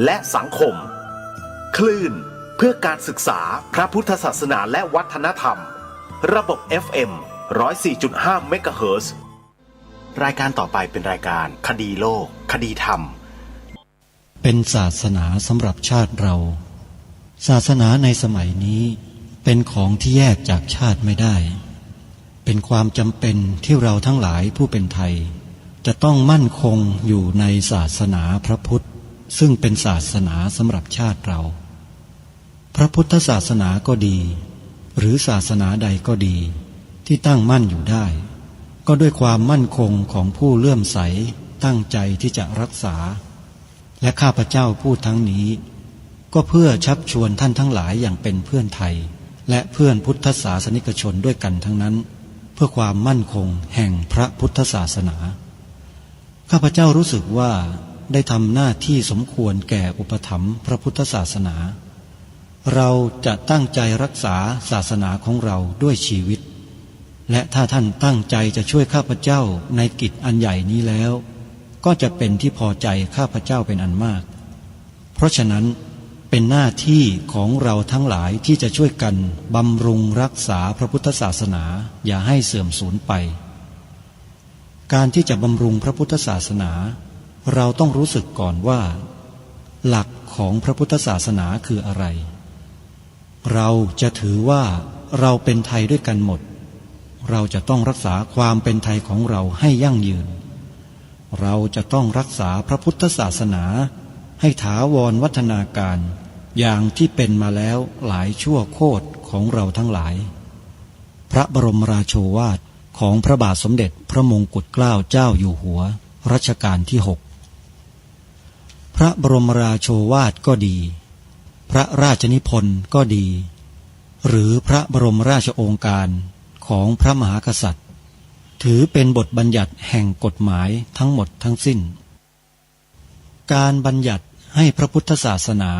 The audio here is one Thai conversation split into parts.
และสังคมคลื่นเพื่อการศึกษาพระพุทธศาสนาและวัฒนธรรมระบบ FM 104.5 เมกะเฮิรตซ์รายการต่อไปเป็นรายการคดีโลกคดีธรรมเป็นศาสนาสำหรับชาติเราศาสนาในสมัยนี้เป็นของที่แยกจากชาติไม่ได้เป็นความจำเป็นที่เราทั้งหลายผู้เป็นไทยจะต้องมั่นคงอยู่ในศาสนาพระพุทธซึ่งเป็นศาสนาสำหรับชาติเราพระพุทธศาสนาก็ดีหรือศาสนาใดก็ดีที่ตั้งมั่นอยู่ได้ก็ด้วยความมั่นคงของผู้เลื่อมใสตั้งใจที่จะรักษาและข้าพเจ้าพูดทั้งนี้ก็เพื่อชักชวนท่านทั้งหลายอย่างเป็นเพื่อนไทยและเพื่อนพุทธศาสนิกชนด้วยกันทั้งนั้นเพื่อความมั่นคงแห่งพระพุทธศาสนาข้าพเจ้ารู้สึกว่าได้ทำหน้าที่สมควรแก่อุปถัมภ์พระพุทธศาสนาเราจะตั้งใจรักษาศาสนาของเราด้วยชีวิตและถ้าท่านตั้งใจจะช่วยข้าพเจ้าในกิจอันใหญ่นี้แล้วก็จะเป็นที่พอใจข้าพเจ้าเป็นอันมากเพราะฉะนั้นเป็นหน้าที่ของเราทั้งหลายที่จะช่วยกันบำรุงรักษาพระพุทธศาสนาอย่าให้เสื่อมสูญไปการที่จะบำรุงพระพุทธศาสนาเราต้องรู้สึกก่อนว่าหลักของพระพุทธศาสนาคืออะไรเราจะถือว่าเราเป็นไทยด้วยกันหมดเราจะต้องรักษาความเป็นไทยของเราให้ยั่งยืนเราจะต้องรักษาพระพุทธศาสนาให้ถาวรวัฒนาการอย่างที่เป็นมาแล้วหลายชั่วโคตรของเราทั้งหลายพระบรมราโชวาทของพระบาทสมเด็จพระมงกุฎเกล้าเจ้าอยู่หัวรัชกาลที่ 6พระบรมราโชวาทก็ดีพระราชนิพนธ์ก็ดีหรือพระบรมราชโองการของพระมหากษัตริย์ถือเป็นบทบัญญัติแห่งกฎหมายทั้งหมดทั้งสิ้นการบัญญัติให้พระพุทธศาสนา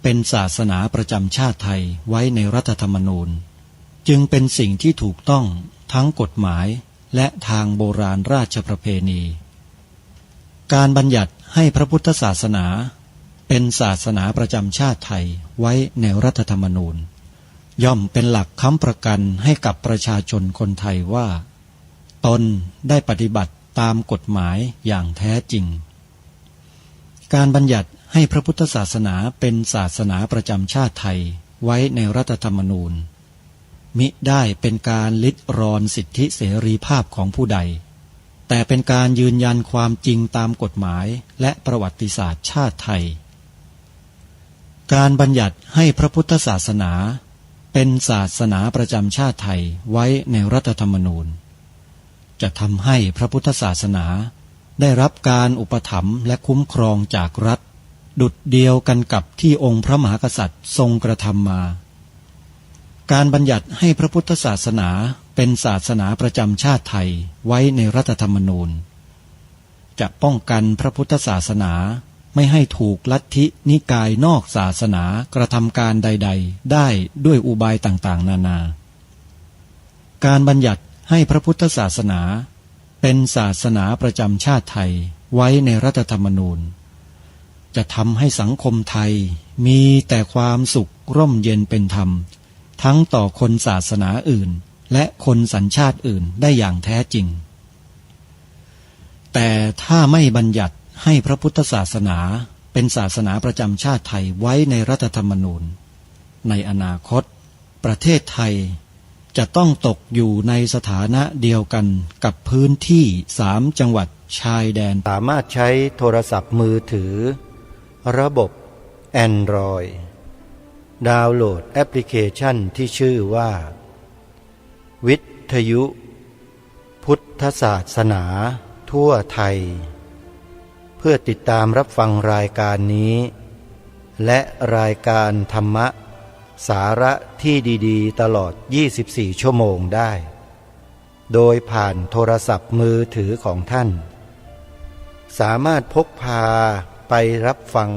เป็นศาสนาประจำชาติไทยไว้ในรัฐธรรมนูญจึงเป็นสิ่งที่ถูกต้องทั้งกฎหมายและทางโบราณราชประเพณีการบัญญัติให้พระพุทธศาสนาเป็นศาสนาประจำชาติไทยไว้ในรัฐธรรมนูญย่อมเป็นหลักค้ำประกันให้กับประชาชนคนไทยว่าตนได้ปฏิบัติตามกฎหมายอย่างแท้จริงการบัญญัติให้พระพุทธศาสนาเป็นศาสนาประจำชาติไทยไว้ในรัฐธรรมนูญมิได้เป็นการลิดรอนสิทธิเสรีภาพของผู้ใดแต่เป็นการยืนยันความจริงตามกฎหมายและประวัติศาสตร์ชาติไทยการบัญญัติให้พระพุทธศาสนาเป็นศาสนาประจำชาติไทยไว้ในรัฐธรรมนูญจะทำให้พระพุทธศาสนาได้รับการอุปถัมภ์และคุ้มครองจากรัฐดุจเดียวกันกับที่องค์พระมหากษัตริย์ทรงกระทำมาการบัญญัติให้พระพุทธศาสนาเป็นศาสนาประจำชาติไทยไว้ในรัฐธรรมนูญจะป้องกันพระพุทธศาสนาไม่ให้ถูกลัทธินิกายนอกศาสนากระทำการใดๆได้ด้วยอุบายต่างๆนานาการบัญญัติให้พระพุทธศาสนาเป็นศาสนาประจำชาติไทยไว้ในรัฐธรรมนูญจะทำให้สังคมไทยมีแต่ความสุขร่มเย็นเป็นธรรมทั้งต่อคนศาสนาอื่นและคนสัญชาติอื่นได้อย่างแท้จริงแต่ถ้าไม่บัญญัติให้พระพุทธศาสนาเป็นศาสนาประจำชาติไทยไว้ในรัฐธรรมนูญในอนาคตประเทศไทยจะต้องตกอยู่ในสถานะเดียวกันกับพื้นที่3จังหวัดชายแดนสามารถใช้โทรศัพท์มือถือระบบ Android ดาวน์โหลดแอปพลิเคชันที่ชื่อว่าวิทยุพุทธศาสนาทั่วไทยเพื่อติดตามรับฟังรายการนี้และรายการธรรมะสาระที่ดีๆตลอด24ชั่วโมงได้โดยผ่านโทรศัพท์มือถือของท่านสามารถพกพาไปรับฟัง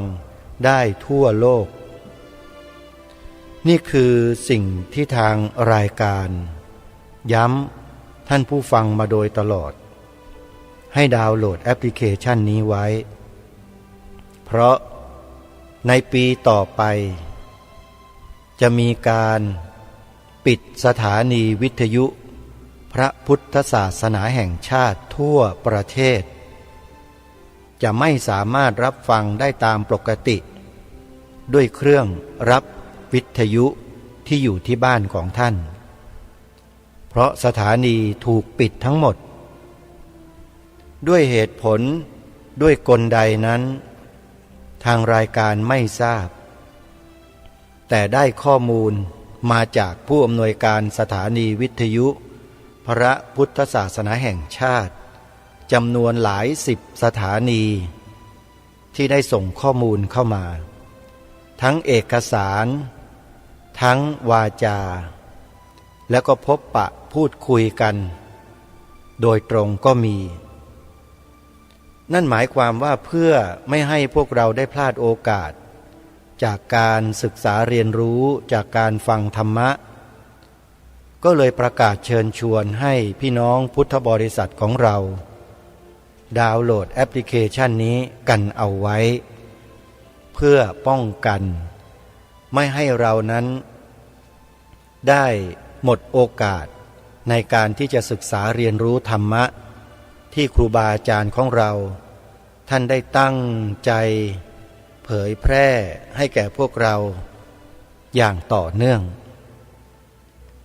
ได้ทั่วโลกนี่คือสิ่งที่ทางรายการย้ำท่านผู้ฟังมาโดยตลอดให้ดาวน์โหลดแอปพลิเคชันนี้ไว้เพราะ ในปีต่อไปจะมีการปิดสถานีวิทยุพระพุทธศาสนาแห่งชาติทั่วประเทศจะไม่สามารถรับฟังได้ตามปกติด้วยเครื่องรับวิทยุที่อยู่ที่บ้านของท่านเพราะสถานีถูกปิดทั้งหมดด้วยเหตุผลด้วยกลใดนั้นทางรายการไม่ทราบแต่ได้ข้อมูลมาจากผู้อำนวยการสถานีวิทยุพระพุทธศาสนาแห่งชาติจำนวนหลาย10 สถานีที่ได้ส่งข้อมูลเข้ามาทั้งเอกสารทั้งวาจาแล้วก็พบปะพูดคุยกันโดยตรงก็มีนั่นหมายความว่าเพื่อไม่ให้พวกเราได้พลาดโอกาสจากการศึกษาเรียนรู้จากการฟังธรรมะก็เลยประกาศเชิญชวนให้พี่น้องพุทธบริษัทของเราดาวน์โหลดแอปพลิเคชันนี้กันเอาไว้เพื่อป้องกันไม่ให้เรานั้นได้หมดโอกาสในการที่จะศึกษาเรียนรู้ธรรมะที่ครูบาอาจารย์ของเราท่านได้ตั้งใจเผยแพร่ให้แก่พวกเราอย่างต่อเนื่อง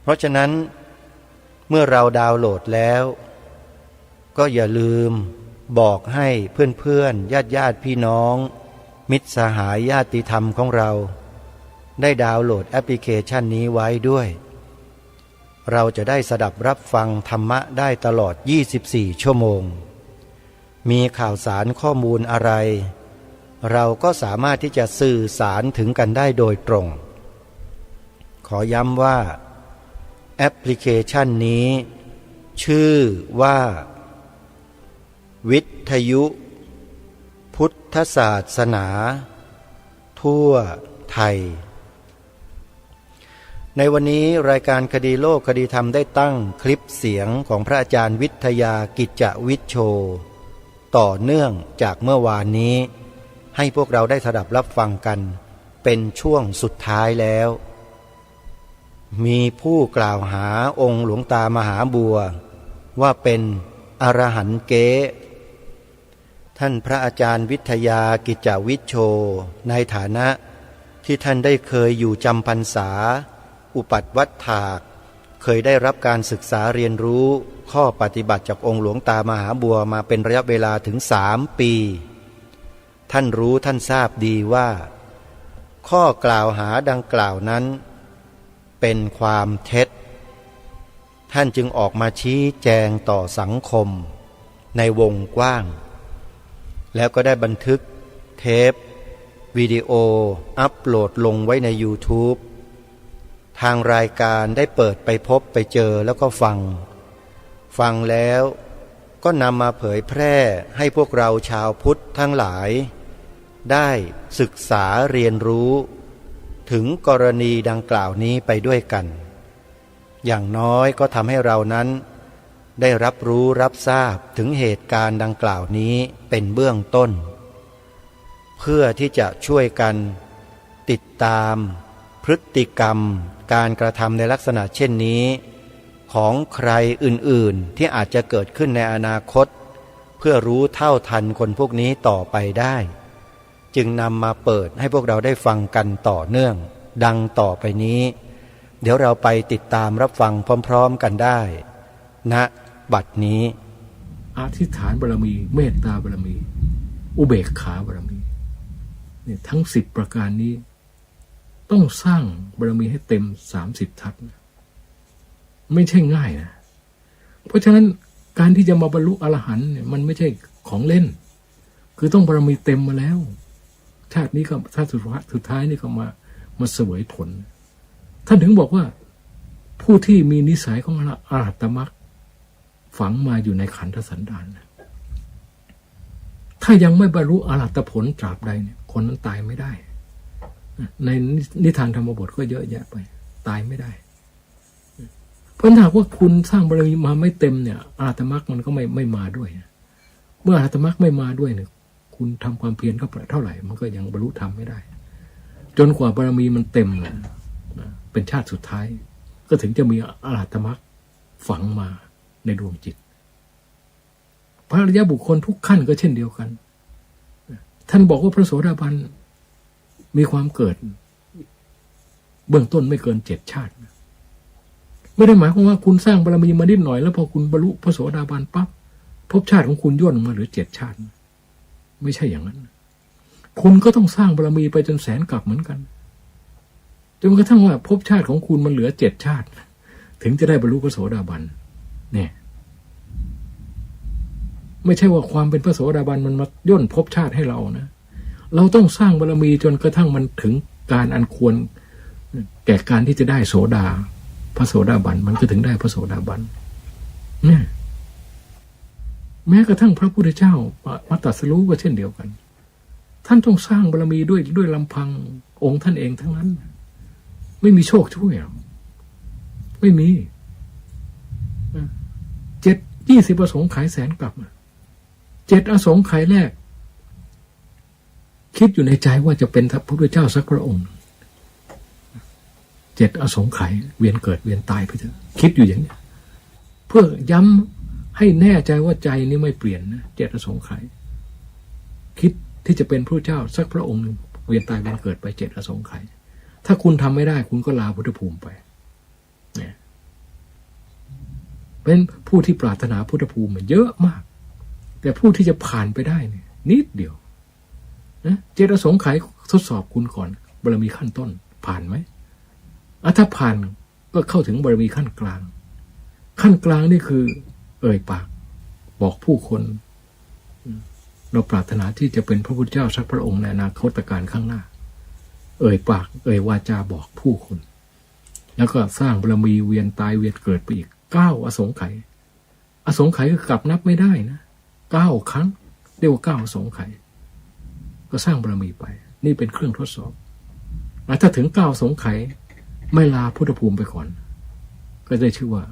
เพราะฉะนั้นเมื่อเราดาวน์โหลดแล้วก็อย่าลืมบอกให้เพื่อนๆญาติพี่น้องมิตรสหายญาติธรรมของเราได้ดาวน์โหลดแอปพลิเคชันนี้ไว้ด้วยเราจะได้สดับรับฟังธรรมะได้ตลอด24 ชั่วโมงมีข่าวสารข้อมูลอะไรเราก็สามารถที่จะสื่อสารถึงกันได้โดยตรงขอย้ำว่าแอปพลิเคชันนี้ชื่อว่าวิทยุพุทธศาสนาทั่วไทยในวันนี้รายการคดีโลกคดีธรรมได้ตั้งคลิปเสียงของพระอาจารย์วิทยากิจจวิชโชต่อเนื่องจากเมื่อวานนี้ให้พวกเราได้สดับรับฟังกันเป็นช่วงสุดท้ายแล้วมีผู้กล่าวหาองค์หลวงตามหาบัวว่าเป็นอรหันต์เก๊ท่านพระอาจารย์วิทยากิจจวิชโชในฐานะที่ท่านได้เคยอยู่จำพรรษาอุปัฏวัฏฐากเคยได้รับการศึกษาเรียนรู้ข้อปฏิบัติจากองค์หลวงตามหาบัวมาเป็นระยะเวลาถึง3 ปีท่านรู้ท่านทราบดีว่าข้อกล่าวหาดังกล่าวนั้นเป็นความเท็จท่านจึงออกมาชี้แจงต่อสังคมในวงกว้างแล้วก็ได้บันทึกเทปวิดีโออัปโหลดลงไว้ใน YouTube ทางรายการได้เปิดไปพบไปเจอแล้วก็ฟังแล้วก็นำมาเผยแพร่ให้พวกเราชาวพุทธทั้งหลายได้ศึกษาเรียนรู้ถึงกรณีดังกล่าวนี้ไปด้วยกันอย่างน้อยก็ทำให้เรานั้นได้รับรู้รับทราบถึงเหตุการณ์ดังกล่าวนี้เป็นเบื้องต้นเพื่อที่จะช่วยกันติดตามพฤติกรรมการกระทำในลักษณะเช่นนี้ของใครอื่นๆที่อาจจะเกิดขึ้นในอนาคตเพื่อรู้เท่าทันคนพวกนี้ต่อไปได้จึงนำมาเปิดให้พวกเราได้ฟังกันต่อเนื่องดังต่อไปนี้เดี๋ยวเราไปติดตามรับฟังพร้อมๆกันได้ณบัดนี้อธิษฐานบารมีเมตตาบารมีอุเบกขาบารมีเนี่ยทั้ง10 ประการนี้ต้องสร้างบารมีให้เต็ม30 ทัศนะไม่ใช่ง่ายนะเพราะฉะนั้นการที่จะมาบรรลุอรหันต์เนี่ยมันไม่ใช่ของเล่นคือต้องบารมีเต็มมาแล้วชาตินี้ก็ชาติสุดท้ายนี่ก็มาเสวยผลท่านถึงบอกว่าผู้ที่มีนิสัยของอรหัตตมรรคฝังมาอยู่ในขันธสันดานนะถ้ายังไม่บรรลุอรหัตผลตราบใดเนี่ยคนนั้นตายไม่ได้ในนิทานธรรมบทก็เยอะแยะไปตายไม่ได้เพราะถ้าว่าคุณสร้างบารมีมาไม่เต็มเนี่ยอรหัตมรรคมันก็ไม่มาด้วยเมื่ออรหัตมรรคไม่มาด้วยเนี่ยคุณทำความเพียรเข้าไปเท่าไหร่มันก็ยังบรรลุธรรมไม่ได้ จนกว่าบารมีมันเต็มนะเป็นชาติสุดท้ายก็ถึงจะมีอรหัตมรรคฝังมาในดวงจิตพระอริยบุคคลทุกขั้นก็เช่นเดียวกันท่านบอกว่าพระโสดาบันมีความเกิดเบื้องต้นไม่เกิน7 ชาติไม่ได้หมายความว่าคุณสร้างบารมีมานิดหน่อยแล้วพอคุณบรรลุพระโสดาบันปั๊บภพชาติของคุณย่นมาเหลือ7 ชาติไม่ใช่อย่างนั้นคุณก็ต้องสร้างบารมีไปจนแสนกลับเหมือนกันจนกระทั่งว่าภพชาติของคุณมันเหลือ7 ชาติถึงจะได้บรรลุพระโสดาบันเนี่ยไม่ใช่ว่าความเป็นพระโสดาบันมันมาย่นภพชาติให้เรานะเราต้องสร้างบารมีจนกระทั่งมันถึงการอันควรแก่การที่จะได้โสดาพระโสดาบันมันก็ถึงได้พระโสดาบันเนี่ยแม้กระทั่งพระพุทธเจ้ามาตรัสรู้ก็เช่นเดียวกันท่านต้องสร้างบารมีด้วยลำพังองค์ท่านเองทั้งนั้นไม่มีโชคช่วยหรอกไม่มี20 อสงไขยแสนกลับ7 อสงไขยแรกคิดอยู่ในใจว่าจะเป็นพระพุทธเจ้าสักพระองค์7 อสงไขยเวียนเกิดเวียนตายไปเถอะคิดอยู่อย่างนี้เพื่อย้ำให้แน่ใจว่าใจนี้ไม่เปลี่ยนนะ7 อสงไขยคิดที่จะเป็นพระเจ้าสักพระองค์หนึ่งเวียนตายเวียนเกิดไป7 อสงไขยถ้าคุณทำไม่ได้คุณก็ลาพุทธภูมิไปเนี่ยเป็นผู้ที่ปรารถนาพุทธภูมิเยอะมากแต่ผู้ที่จะผ่านไปได้เนี่ยนิดเดียวนะ7 อสงไขยทดสอบคุณก่อนบารมีขั้นต้นผ่านไหมถ้าผ่านก็เข้าถึงบารมีขั้นกลางขั้นกลางนี่คือเอ่ยปากบอกผู้คนเราปรารถนาที่จะเป็นพระพุทธเจ้าสักพระองค์ในอนาคตการข้างหน้าเอ่ยปากเอ่ยวาจาบอกผู้คนแล้วก็สร้างบารมีเวียนตายเวียนเกิดไปอีก9 อสงไขยอสงไขยก็กลับนับไม่ได้นะ9 ครั้งเรียกว่า9 อสงไขยก็สร้างบารมีไปนี่เป็นเครื่องทดสอบถ้าถึง9 อสงไขยไม่ลาพุทธภูมิไปก่อนก็ได้ชื่อว่า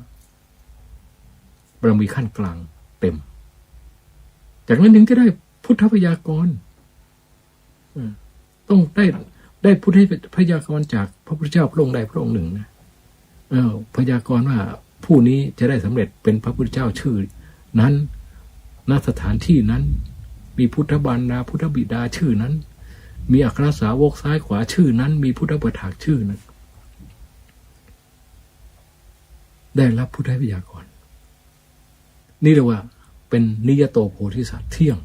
บารมีขั้นกลางเต็มจากนั้นถึงจะได้พุทธพยากรต้องได้พุทธพยากรจากพระพุทธเจ้าพระองค์ใดพระองค์หนึ่งนะพยากรว่าผู้นี้จะได้สำเร็จเป็นพระพุทธเจ้าชื่อนั้นณสถานที่นั้นมีพุทธบรรดาพุทธบิดาชื่อนั้นมีอัครสาวกซ้ายขวาชื่อนั้นมีพุทธประถากชื่อนั้นได้รับพุทธพยากรนี่เรียกว่าเป็นนิยโตโพธิสัตว์เที่ยง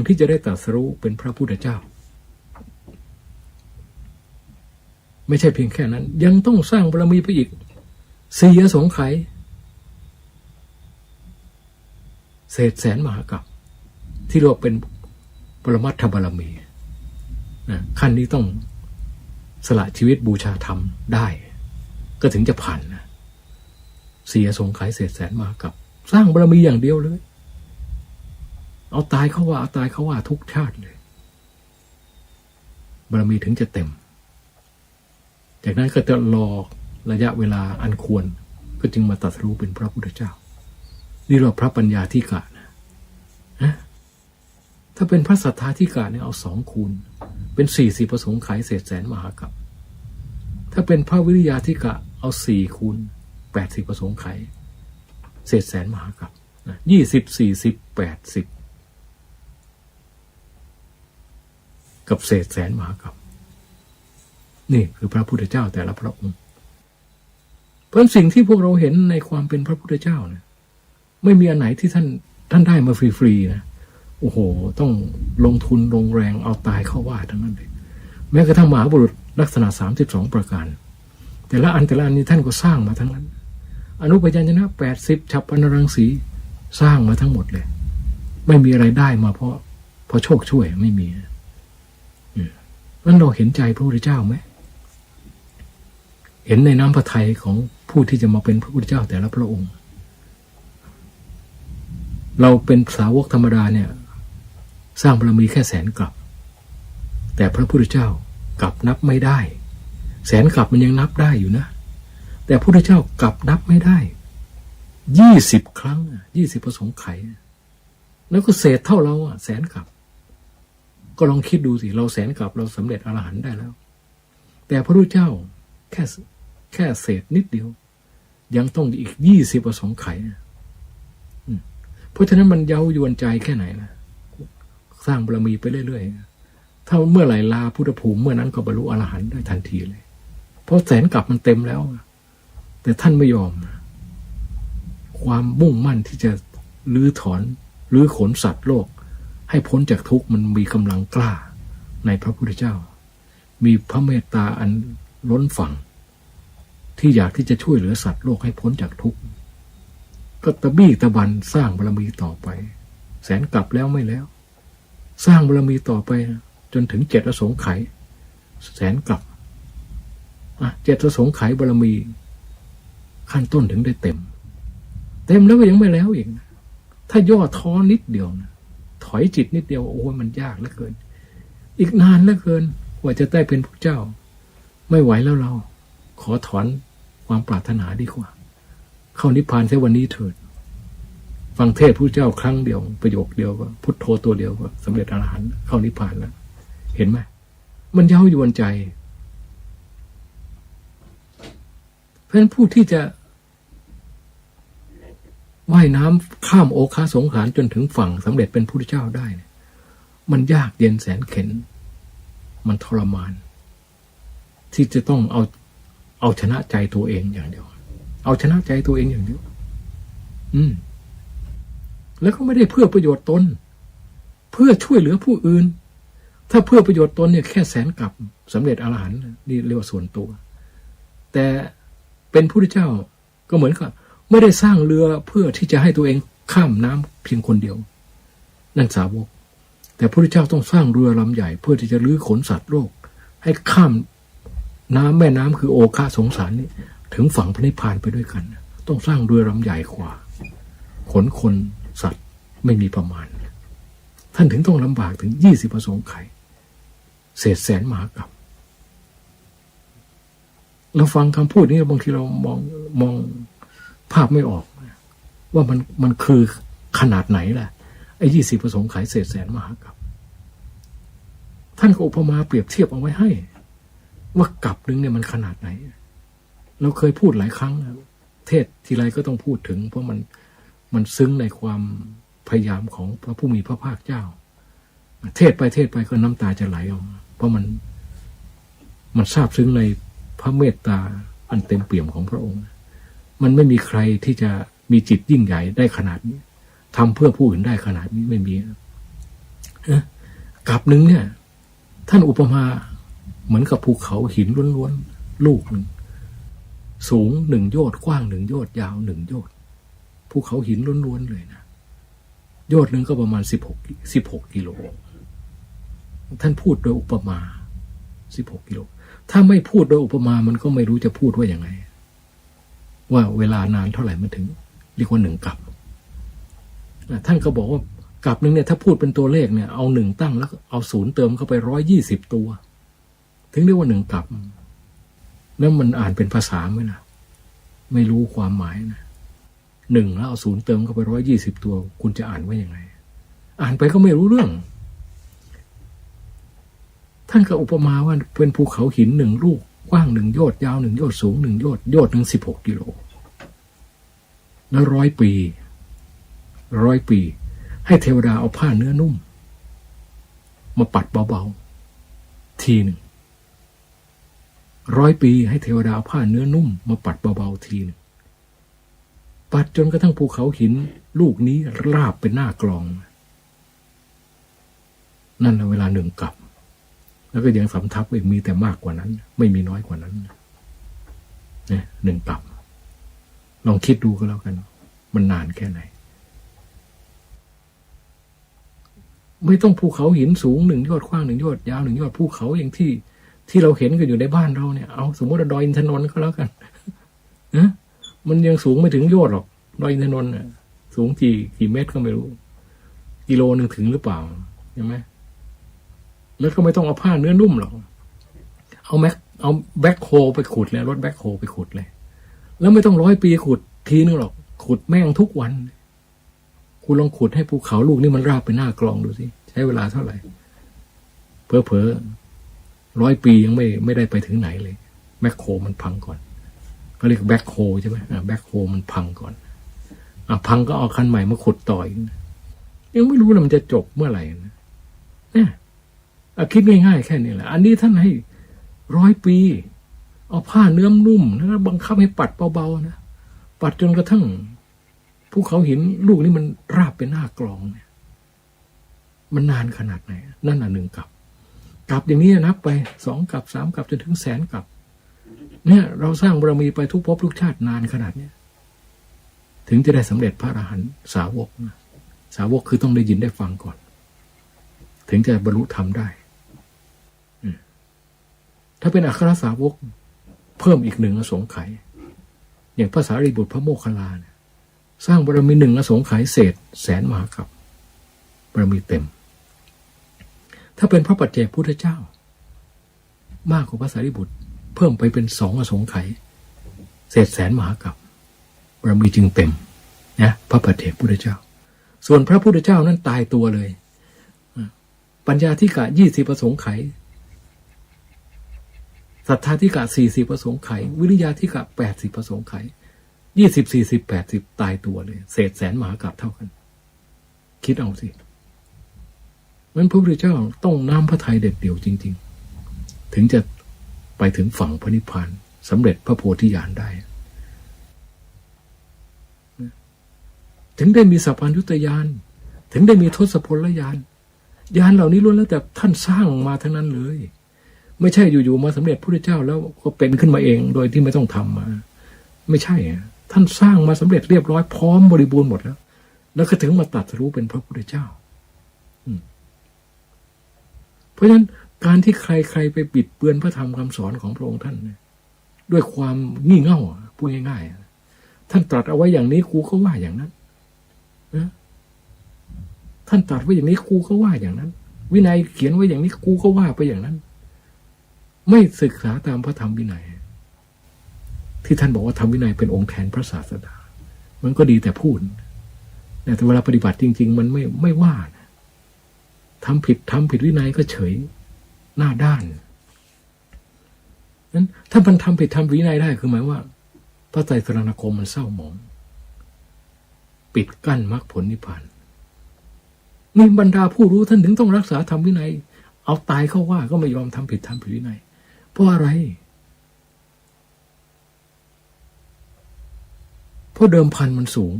ที่จะได้ตรัสรู้เป็นพระพุทธเจ้าไม่ใช่เพียงแค่นั้นยังต้องสร้างบารมีไปอีก4 อสงไขยเศษแสนมหากาพย์ที่เรียกว่าเป็นปรมัตถบารมีนะขั้นนี้ต้องสละชีวิตบูชาธรรมได้ก็ถึงจะผ่านนะ4 อสงไขยเศษแสนมหากาพย์สร้างบารมีอย่างเดียวเลยเอาตายเขาว่าทุกชาติเลยบารมีถึงจะเต็มจากนั้นก็จะรอระยะเวลาอันควรก็จึงมาตรัสรู้เป็นพระพุทธเจ้านี่เราพระปัญญาธิกะนะถ้าเป็นพระสัทธาธิกะเนี่ยเอา2 คูณเป็น40 อสงไขยเศษแสนมหากาพย์ถ้าเป็นพระวิริยาธิกะเอา4 คูณ80 อสงไขยเศษแสนมหากาพย์20 40 80กับเศษแสนมหากาพย์นี่คือพระพุทธเจ้าแต่ละพระองค์เพราะสิ่งที่พวกเราเห็นในความเป็นพระพุทธเจ้าเนี่ยไม่มีอันไหนที่ท่านได้มาฟรีๆนะโอ้โหต้องลงทุนลงแรงเอาตายเข้าว่าทั้งนั้นเลยแม้กระทั่งมหาบุรุษลักษณะ32 ประการแต่ละอันนี้ท่านก็สร้างมาทั้งนั้นอนุปยัญชนะ80 ฉัพพนรังสีสร้างมาทั้งหมดเลยไม่มีอะไรได้มาเพราะโชคช่วยไม่มีนั้นเราเห็นใจพระพุทธเจ้าไหมเห็นในน้ำพระทัยของผู้ที่จะมาเป็นพระพุทธเจ้าแต่ละพระองค์เราเป็นสาวกธรรมดาเนี่ยสร้างบารมีแค่แสนกลับแต่พระพุทธเจ้ากลับนับไม่ได้แสนกลับมันยังนับได้อยู่นะแต่พระพุทธเจ้ากลับนับไม่ได้20 ครั้ง20 อสงไขยแล้วก็เศษเท่าเราแสนกลับ ก็ลองคิดดูสิเราแสนกลับเราสำเร็จอรหันต์ได้แล้ว แต่พระพุทธเจ้าแค่เศษนิดเดียวยังต้องอีก20ประสงค์ไขนะเพราะฉะนั้นมันเย้ายวนใจแค่ไหนนะสร้างบารมีไปเรื่อยๆถ้าเมื่อไหร่ลาพุทธภูมิเมื่อนั้นก็บรรลุอรหันต์ได้ทันทีเลยเพราะแสนกลับมันเต็มแล้วแต่ท่านไม่ยอมความมุ่งมั่นที่จะลื้อขนสัตว์โลกให้พ้นจากทุกข์มันมีกำลังกล้าในพระพุทธเจ้ามีพระเมตตาอันล้นฝั่งที่อยากที่จะช่วยเหลือสัตว์โลกให้พ้นจากทุกข์ก็ตะบี้ตะบันสร้างบารมีต่อไปแสนกลับแล้วไม่แล้วสร้างบารมีต่อไปจนถึง7อสงไขยแสนกลับ7อสงไขยบารมีขั้นต้นถึงได้เต็มแล้วก็ยังไม่แล้วอีกนะถ้าย่อท้อนิดเดียวนะถอยจิตนิดเดียวโอ้ยมันยากเหลือเกินอีกนานเหลือเกินกว่าจะได้เป็นพระเจ้าไม่ไหวแล้วเราขอถอนความปรารถนาดีกว่าเข้านิพพานแค่วันนี้เถิดฟังเทศน์พระเจ้าครั้งเดียวประโยคเดียวก็พุทโธตัวเดียวก็สำเร็จอรหันต์เข้านิพพานแล้วเห็นไหมมันเย้ายวนใจเพราะฉะนั้นผู้ที่จะว่ายน้ำข้ามโอคาสงสารจนถึงฝั่งสำเร็จเป็นพระพุทธเจ้าได้เนี่ยมันยากเย็นแสนเข็ญมันทรมานที่จะต้องเอาชนะใจตัวเองอย่างเดียวเอาชนะใจตัวเองอย่างเดียวแล้วก็ไม่ได้เพื่อประโยชน์ตนเพื่อช่วยเหลือผู้อื่นถ้าเพื่อประโยชน์ตนเนี่ยแค่แสนกลับสำเร็จอรหันต์นี่เรียกว่าส่วนตัวแต่เป็นพระพุทธเจ้าก็เหมือนกับไม่ได้สร้างเรือเพื่อที่จะให้ตัวเองข้ามน้ำเพียงคนเดียวนั่นสาวกแต่พระพุทธเจ้าต้องสร้างเรือลำใหญ่เพื่อที่จะลื้อขนสัตว์โลกให้ข้ามแม่น้ำคือโอคาสงสารนี้ถึงฝั่งพระนิพพานไปด้วยกันต้องสร้างเรือลำใหญ่กว่าขนคนสัตว์ไม่มีประมาณท่านถึงต้องลำบากถึง20ประสงค์ไขยเศษแสนมหากรัปเราฟังคำพูดนี้บางทีเรามองภาพไม่ออกว่ามันคือขนาดไหนล่ะไอ้20ประสงค์ไขยเศษแสนมหากรัปท่านก็อุปมาเปรียบเทียบเอาไว้ให้ว่ากับนึงเนี่ยมันขนาดไหนเราเคยพูดหลายครั้งนะเทศทีไรก็ต้องพูดถึงเพราะมันซึ้งในความพยายามของพระผู้มีพระภาคเจ้าเทศไปก็น้ำตาจะไหลออกเพราะมันซาบซึ้งในพระเมตตาอันเต็มเปี่ยมของพระองค์มันไม่มีใครที่จะมีจิตยิ่งใหญ่ได้ขนาดนี้ทำเพื่อผู้อื่นได้ขนาดนี้ไม่มีกับนึงเนี่ยท่านอุปมาเหมือนกับภูเขาหินล้วนๆลูกหนึ่งสูง1 โยชน์กว้าง1 โยชน์ยาว1 โยชน์ภูเขาหินล้วนๆเลยนะโยชน์หนึ่งก็ประมาณ16 กิโลท่านพูดโดยอุปมา16 กิโลถ้าไม่พูดโดยอุปมามันก็ไม่รู้จะพูดว่าอย่างไงว่าเวลานานเท่าไหร่มันถึงเรียกว่า1 กับท่านก็บอกว่ากับนึงเนี่ยถ้าพูดเป็นตัวเลขเนี่ยเอา1ตั้งแล้วเอา0เติมเข้าไป120ตัวถึงเรียกว่า1 กับแล้วมันอ่านเป็นภาษาไหมนะไม่รู้ความหมายนะ1แล้วเอา0เติมเข้าไป120ตัวคุณจะอ่านว่ายังไงอ่านไปก็ไม่รู้เรื่องท่านก็อุปมาว่าเป็นภูเขาหิน1 ลูกกว้าง1 โยชน์ยาว1 โยชน์สูง1 โยชน์โยชน์หนึ่ง16 กิโลแล้ว100 ปีให้เทวดาเอาผ้าเนื้อนุ่มมาปัดเบาๆทีหนึ่ง100 ปีให้เทวดาเอาผ้าเนื้อนุ่มมาปัดเบาๆทีหนึ่งปัดจนกระทั่งภูเขาหินลูกนี้ราบเป็นหน้ากลองนั่นเวลา1 กับแล้วก็ยังสำทับอีกมีแต่มากกว่านั้นไม่มีน้อยกว่านั้นเนี่ย1 กับลองคิดดูก็แล้วกันมันนานแค่ไหนไม่ต้องภูเขาหินสูง1 โยชน์กว้าง1 โยชน์ยาว1 โยชน์ภูเขาอย่างที่เราเห็นกันอยู่ในบ้านเราเนี่ยเอาสมมติว่าดอยอินทนนท์ก็แล้วกันนะมันยังสูงไม่ถึงโยชน์หรอกดอยอินทนนท์สูงกี่เมตรก็ไม่รู้กิโลนึงถึงหรือเปล่าใช่ไหมแล้วก็ไม่ต้องเอาผ้าเนื้อนุ่มหรอกเอาแบ็คโฮไปขุดเลยรถแบ็คโฮไปขุดเลยแล้วไม่ต้อง100 ปีขุดทีนึงหรอกขุดแม่งทุกวันคุณลองขุดให้ภูเขาลูกนี่มันราบเป็นหน้ากลองดูสิใช้เวลาเท่าไหร่ เผลอ100 ปียังไม่ได้ไปถึงไหนเลยแมคโครมันพังก่อนก็เรียกแบ็คโฮใช่ไหมแบ็คโฮมันพังก่อนพังก็เอาคันใหม่มาขุดต่ออีกยังไม่รู้เลยมันจะจบเมื่อไหร่นะเนี่ยคิดง่ายๆแค่นี้แหละอันนี้ท่านให้100 ปีเอาผ้าเนื้อนุ่มแล้วบังคับให้ปัดเบาๆนะปัดจนกระทั่งภูเขาหินลูกนี้มันราบเป็นหน้ากลองเนี่ยมันนานขนาดไหนนั่นน่ะ1 กลับอย่างนี้นับไป2 กลับ 3 กลับจนถึง100,000 กลับเนี่ยเราสร้างบารมีไปทุกภพทุกชาตินานขนาดนี้ถึงจะได้สำเร็จพระอรหันต์สาวกนะสาวกคือต้องได้ยินได้ฟังก่อนถึงจะบรรลุธรรมได้ถ้าเป็นอัครสาวกเพิ่มอีก1 อสงไขยอย่างพระสารีบุตรพระโมคคัลลาเนี่ยสร้างบารมี1 อสงไขยเศษ100,000 มหากัปบารมีเต็มถ้าเป็นพระปัจเจกพุทธเจ้ามากกว่าพระสารีบุตรเพิ่มไปเป็น2 อสงไขยเศษ100,000 มหากัปบารมีจึงเต็มนะพระปัจเจกพุทธเจ้าส่วนพระพุทธเจ้านั้นตายตัวเลยปัญญาธิกะ20 อสงไขยศรัทธาธิกะ40 อสงไขยวิริยะธิกะ80 อสงไขย20 40 80ตายตัวเลยเศษ100,000 มหากัปเท่ากันคิดเอาสิงั้นพระพุทธเจ้าต้องน้ำพระทัยเด็ดเดี่ยวจริงๆถึงจะไปถึงฝั่งพระนิพพานสำเร็จพระโพธิญาณได้ถึงได้มีสัพพัญญุตญาณถึงได้มีทศพลญาณญาณเหล่านี้ล้วนแล้วแต่ท่านสร้างมาทั้งนั้นเลยไม่ใช่อยู่ๆมาสำเร็จพระพุทธเจ้าแล้วก็เป็นขึ้นมาเองโดยที่ไม่ต้องทำมาไม่ใช่ท่านสร้างมาสำเร็จเรียบร้อยพร้อมบริบูรณ์หมดแล้วก็ถึงมาตรัสรู้เป็นพระพุทธเจ้าเพราะฉะนั้นการที่ใครไปบิดเบือนพระธรรมคำสอนของพระองค์ท่านด้วยความงี่เง่าพูดง่ายๆท่านตรัสเอาไว้อย่างนี้กูก็ว่าอย่างนั้นนะท่านตรัสไว้อย่างนี้กูก็ว่าอย่างนั้นวินัยเขียนไว้อย่างนี้กูก็ว่าไปอย่างนั้นไม่ศึกษาตามพระธรรมวินัยที่ท่านบอกว่าธรรมวินัยเป็นองค์แทนพระศาสดามันก็ดีแต่พูดแต่เวลาปฏิบัติจริงๆมันไม่ว่านะทำผิดวินัยก็เฉยหน้าด้านนั้นถ้ามันทำผิดวินัยได้คือหมายว่าพระไตรสรณคมมันเศร้าหมองปิดกั้นมรรคผลนิพพานนี่บรรดาผู้รู้ท่านถึงต้องรักษาธรรมวินัยเอาตายเข้าว่าก็ไม่ยอมทำผิดวินัยเพราะอะไรเพราะเดิมพันมันสูง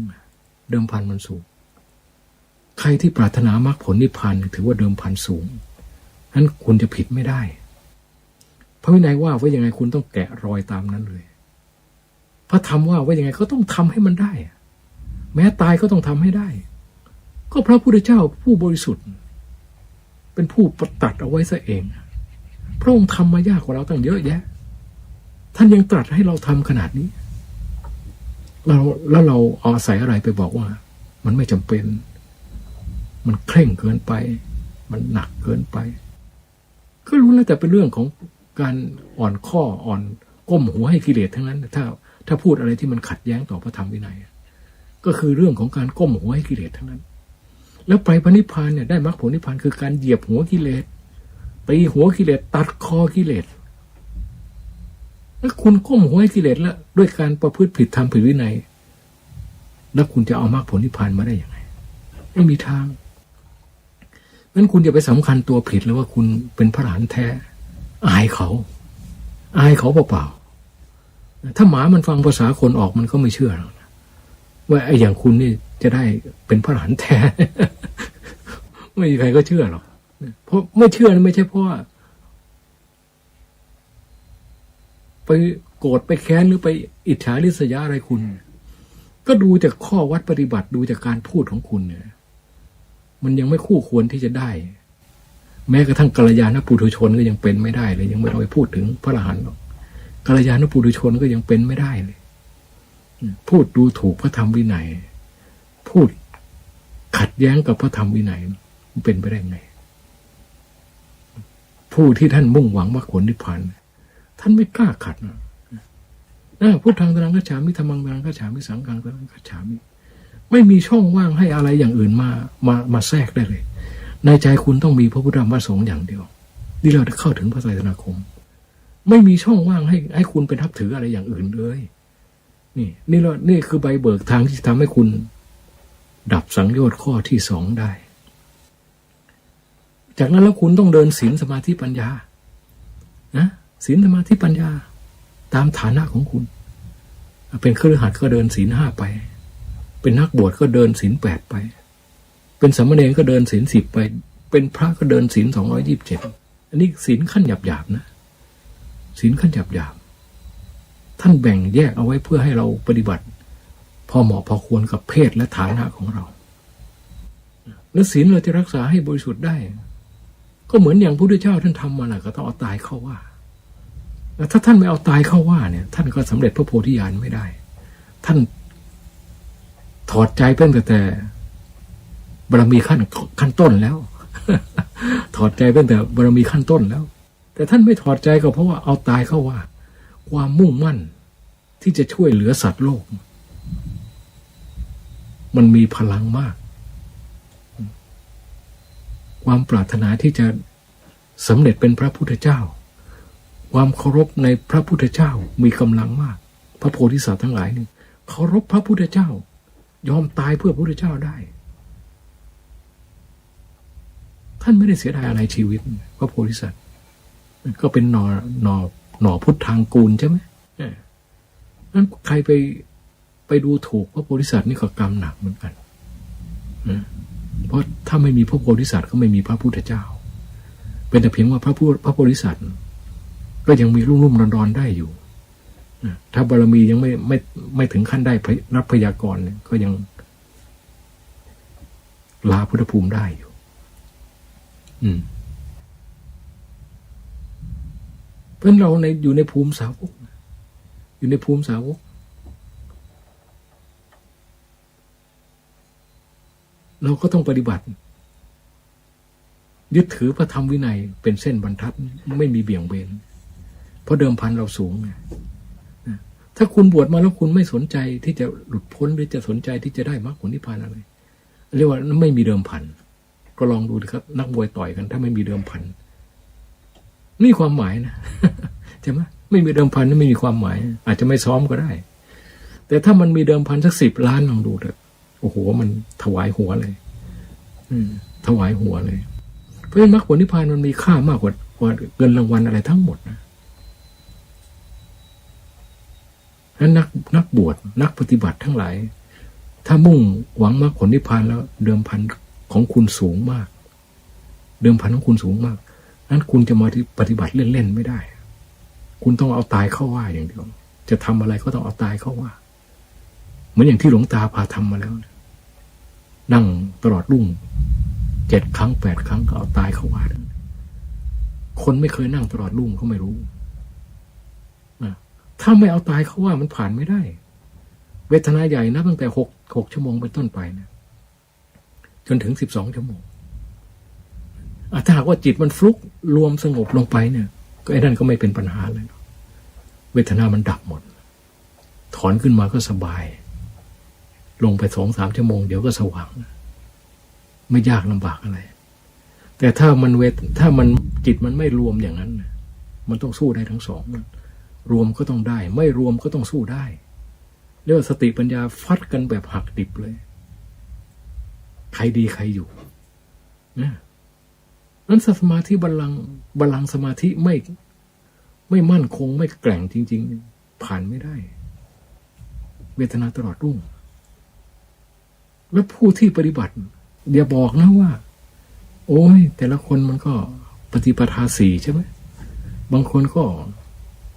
ใครที่ปรารถนามรรคผลนิพพานถือว่าเดิมพันสูงนั้นคุณจะผิดไม่ได้พระวินัยว่าไว้ยังไงคุณต้องแกะรอยตามนั้นเลยพระธรรมว่าไว้ยังไงก็ต้องทำให้มันได้แม้ตายก็ต้องทำให้ได้ก็พระพุทธเจ้าผู้บริสุทธิ์เป็นผู้ประตัดเอาไว้ซะเองพระองค์ทำมายากกว่าเราตั้งเยอะแยะท่านยังตรัสให้เราทำขนาดนี้แล้วเราเอาอาศัยอะไรไปบอกว่ามันไม่จำเป็นมันเคร่งเกินไปมันหนักเกินไปก็รู้แล้วแต่เป็นเรื่องของการอ่อนข้ออ่อนก้มหัวให้กิเลสทั้งนั้นถ้าพูดอะไรที่มันขัดแย้งต่อพระธรรมวินัยก็คือเรื่องของการก้มหัวให้กิเลสทั้งนั้นแล้วไปพระนิพพานเนี่ยได้มรรคผลนิพพานคือการเหยียบหัวกิเลสตีหัวกิเลสตัดคอกิเลสแล้วคุณก้มหัวให้กิเลสแล้วด้วยการประพฤติผิดธรรมผิดวินัยแล้วคุณจะเอามรรคผลนิพพานมาได้ยังไงไม่มีทางงั้นคุณอย่าไปสำคัญตัวผิดเลยว่าคุณเป็นพระอรหันต์แท้อายเขาเปล่าๆถ้าหมามันฟังภาษาคนออกมันก็ไม่เชื่อหรอกว่าไอ้อย่างคุณนี่จะได้เป็นพระอรหันต์แท้ ไม่มีใครก็เชื่อหรอกเพราะไม่เชื่อนี่ไม่ใช่เพราะไปโกรธไปแค้นหรือไปอิจฉาริษยาอะไรคุณก็ดูจากข้อวัดปฏิบัติดูจากการพูดของคุณเนี่ยมันยังไม่คู่ควรที่จะได้แม้กระทั่งกัลยาณปุถุชนก็ยังเป็นไม่ได้เลยยังไม่ต้องไปพูดถึงพระอรหันต์หรอกกัลยาณปุถุชนก็ยังเป็นไม่ได้เลยพูดดูถูกพระธรรมวินัยพูดขัดแย้งกับพระธรรมวินัยมันเป็นไปได้ไงผู้ที่ท่านมุ่งหวังมรรคผลนิพพานท่านไม่กล้าขัดนะพุทธังสรณังคัจฉามิธัมมังสรณังคัจฉามิสังฆังสรณังคัจฉามิไม่มีช่องว่างให้อะไรอย่างอื่นมาแทรกได้เลยในใจคุณต้องมีพระพุทธธรรมพระสงฆ์อย่างเดียว นี่เราจะเข้าถึงพระไตรสนาคมไม่มีช่องว่างให้คุณไปนับถืออะไรอย่างอื่นเลยนี่คือใบเบิกทางที่จะทำให้คุณดับสังโยชน์ข้อที่สองได้ จากนั้นแล้วคุณต้องเดินศีลสมาธิปัญญานะศีลสมาธิปัญญาตามฐานะของคุณเป็นคฤหัสถ์ก็เดินศีล5ไปเป็นนักบวชก็เดินศีล8ไปเป็นสามเณรก็เดินศีล10ไปเป็นพระก็เดินศีล227อันนี้ศีลขั้นหยาบๆนะศีลขั้นหยาบๆท่านแบ่งแยกเอาไว้เพื่อให้เราปฏิบัติพอเหมาะพอควรกับเพศและฐานะของเราและศีลเราจะรักษาให้บริสุทธิ์ได้ก็เหมือนอย่างพระพุทธเจ้าท่านทำมาแหละก็ต้องเอาตายเข้าว่าแล้วถ้าท่านไม่เอาตายเข้าว่าเนี่ยท่านก็สำเร็จพระโพธิญาณไม่ได้ท่านถอดใจเป็นแต่บารมีขั้นต้นแล้ว ถอดใจเป็นแต่บารมีขั้นต้นแล้วแต่ท่านไม่ถอดใจก็เพราะว่าเอาตายเข้าว่าความมุ่งมั่นที่จะช่วยเหลือสัตว์โลกมันมีพลังมากความปรารถนาที่จะสำเร็จเป็นพระพุทธเจ้าความเคารพในพระพุทธเจ้ามีกำลังมากพระโพธิสัตว์ทั้งหลายนี่เคารพพระพุทธเจ้ายอมตายเพื่อพระพุทธเจ้าได้ท่านไม่ได้เสียดายอะไรชีวิตพระโพธิสัตว์ก็เป็นหน่อพุทธังกูลใช่ไหมนั้นใครไปดูถูกพระโพธิสัตว์นี่ก็กรรมหนักเหมือนกันเพราะถ้าไม่มีพระโพธิสัตว์ก็ไม่มีพระพุทธเจ้าเป็นแต่เพียงว่าพระโพธิสัตว์ก็ยังมีรุ่มๆรอนๆได้อยู่ถ้าบารมียังไม่ถึงขั้นได้รับพยากรณ์ก็ยังลาพุทธภูมิได้อยู่เพราะเราอยู่ในภูมิสาวกอยู่ในภูมิสาวกเราก็ต้องปฏิบัติยึดถือพระธรรมวินัยเป็นเส้นบรรทัดไม่มีเบี่ยงเบนเพราะเดิมพันเราสูงไงถ้าคุณบวชมาแล้วคุณไม่สนใจที่จะหลุดพ้นหรือจะสนใจที่จะได้มรรคผลนิพพานอะไรเรียกว่าไม่มีเดิมพันก็ลองดูครับนักมวยต่อยกันถ้าไม่มีเดิมพันนี่ความหมายนะ ใช่ไหมไม่มีเดิมพันไม่มีความหมายอาจจะไม่ซ้อมก็ได้แต่ถ้ามันมีเดิมพันสัก10 ล้านลองดูเถอะโอ้โหมันถวายหัวเลยถวายหัวเลยเพราะฉะนั้นมรรคผลนิพพานมันมีค่ามากกว่าเงินรางวัลอะไรทั้งหมดนะนั้นนักบวชนักปฏิบัติทั้งหลายถ้ามุ่งหวังมรรคผลนิพพานแล้วเดิมพันของคุณสูงมากเดิมพันของคุณสูงมากนั้นคุณจะมาปฏิบัติเล่นๆไม่ได้คุณต้องเอาตายเข้าว่าอย่างเดียวจะทำอะไรก็ต้องเอาตายเข้าว่าเหมือนอย่างที่หลวงตาพาทำมาแล้วนั่งตลอดรุ่ง7 ครั้ง 8 ครั้งก็เอาตายเข้าว่าคนไม่เคยนั่งตลอดรุ่งเขาไม่รู้ถ้าไม่เอาตายเข้าว่ามันผ่านไม่ได้เวทนาใหญ่นะตั้งแต่6 ชั่วโมงเป็นต้นไปนะจนถึง12 ชั่วโมงถ้าหากว่าจิตมันฟลุกรวมสงบลงไปเนี่ยก็ไอ้นั่นก็ไม่เป็นปัญหาเลยเวทนามันดับหมดถอนขึ้นมาก็สบายลงไป2-3 ชั่วโมงเดี๋ยวก็สว่างไม่ยากลำบากอะไรแต่ถ้ามันจิตมันไม่รวมอย่างนั้นมันต้องสู้ได้ทั้งสองรวมก็ต้องได้ไม่รวมก็ต้องสู้ได้เรียกว่าสติปัญญาฟัดกันแบบหักดิบเลยใครดีใครอยู่นั้นสมาธิบัลลังก์สมาธิไม่มั่นคงไม่แกร่งจริงๆผ่านไม่ได้เวทนาตลอดรุ่งและผู้ที่ปฏิบัติอย่าบอกนะว่าโอ้ยแต่ละคนมันก็ปฏิปทา4ใช่ไหมบางคนก็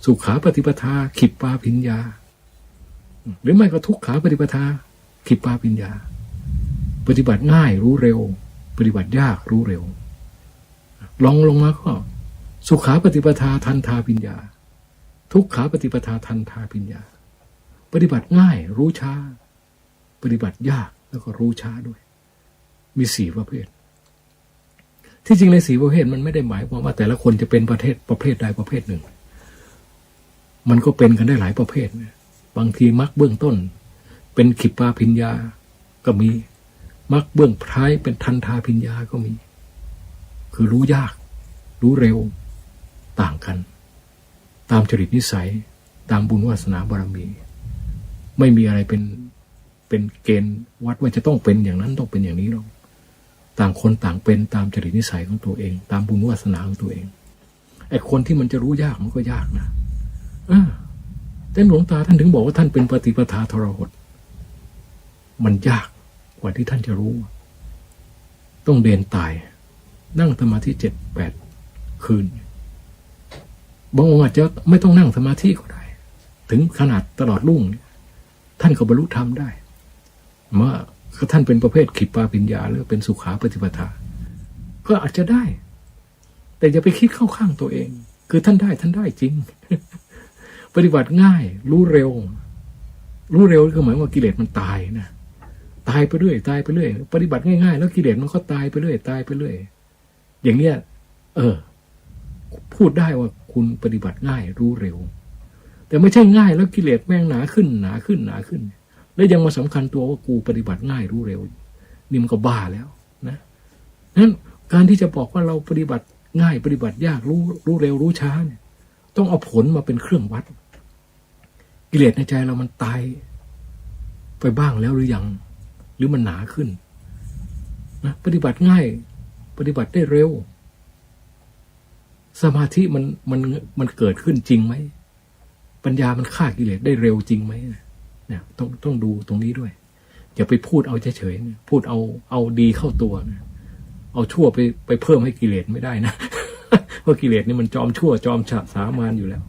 สุขาปฏิปทาขิปปาภิญญาหรือไม่ก็ทุกขาปฏิปทาขิปปาภิญญาปฏิบัติง่ายรู้เร็วปฏิบัติยากรู้เร็วลองลงมาก็สุขาปฏิปทาทันทาภิญญาทุกขาปฏิปทาทันทาภิญญาปฏิบัติง่ายรู้ช้าปฏิบัติยากแล้วก็รู้ช้าด้วยมี4 ประเภทที่จริงใน4 ประเภทมันไม่ได้หมายความว่าแต่ละคนจะเป็นประเภทใดประเภทหนึ่งมันก็เป็นกันได้หลายประเภทบางทีมรรคเบื้องต้นเป็นขิปปาภิญญาก็มีมรรคเบื้องท้ายเป็นทันทาภิญญาก็มีคือรู้ยาก รู้เร็วต่างกันตามจริตนิสัยตามบุญวาสนาบารมี ไม่มีอะไรเป็นเกณฑ์วัดว่าจะต้องเป็นอย่างนั้นต้องเป็นอย่างนี้หรอกต่างคนต่างเป็นตามจริตนิสัยของตัวเองตามบุญวาสนาของตัวเองไอ้คนที่มันจะรู้ยากมันก็ยากนะแต่หลวงตาท่านถึงบอกว่าท่านเป็นปฏิปทาทรหดมันยากกว่าที่ท่านจะรู้ต้องเดินตายนั่งสมาธิ7-8 คืนบางองค์อาจจะไม่ต้องนั่งสมาธิก็ได้ถึงขนาดตลอดรุ่งท่านก็บรรลุธรรมได้เมื่อท่านเป็นประเภทขิปปาปิญญาหรือเป็นสุขาปฏิปทาก็อาจจะได้ แต่อย่าไปคิดเข้าข้างตัวเองคือท่านได้จริง ปฏิบัติง่ายรู้เร็วก็หมายว่ากิเลสมันตายนะตายไปเรื่อยปฏิบัติง่ายๆแล้วกิเลสมันก็ตายไปเรื่อยอย่างเนี้ยพูดได้ว่าคุณปฏิบัติง่ายรู้เร็วแต่ไม่ใช่ง่ายแล้วกิเลสแม่งหนาขึ้นแล้วยังมาสำคัญตัวว่ากูปฏิบัติง่ายรู้เร็วนี่มันก็บ้าแล้วนะนั้นการที่จะบอกว่าเราปฏิบัติง่ายปฏิบัติยากรู้เร็วรู้ช้าเนี่ยต้องเอาผลมาเป็นเครื่องวัดกิเลสในใจเรามันตายไปบ้างแล้วหรือยังหรือมันหนาขึ้นนะปฏิบัติง่ายปฏิบัติได้เร็วสมาธิมันเกิดขึ้นจริงไหมปัญญามันฆ่ากิเลสได้เร็วจริงไหมเนี่ยต้องดูตรงนี้ด้วยอย่าไปพูดเอาเฉยๆพูดเอาดีเข้าตัวนะเอาชั่วไปเพิ่มให้กิเลสไม่ได้นะ เพราะกิเลสนี่มันจอมชั่วจอมสามานอยู่แล้ว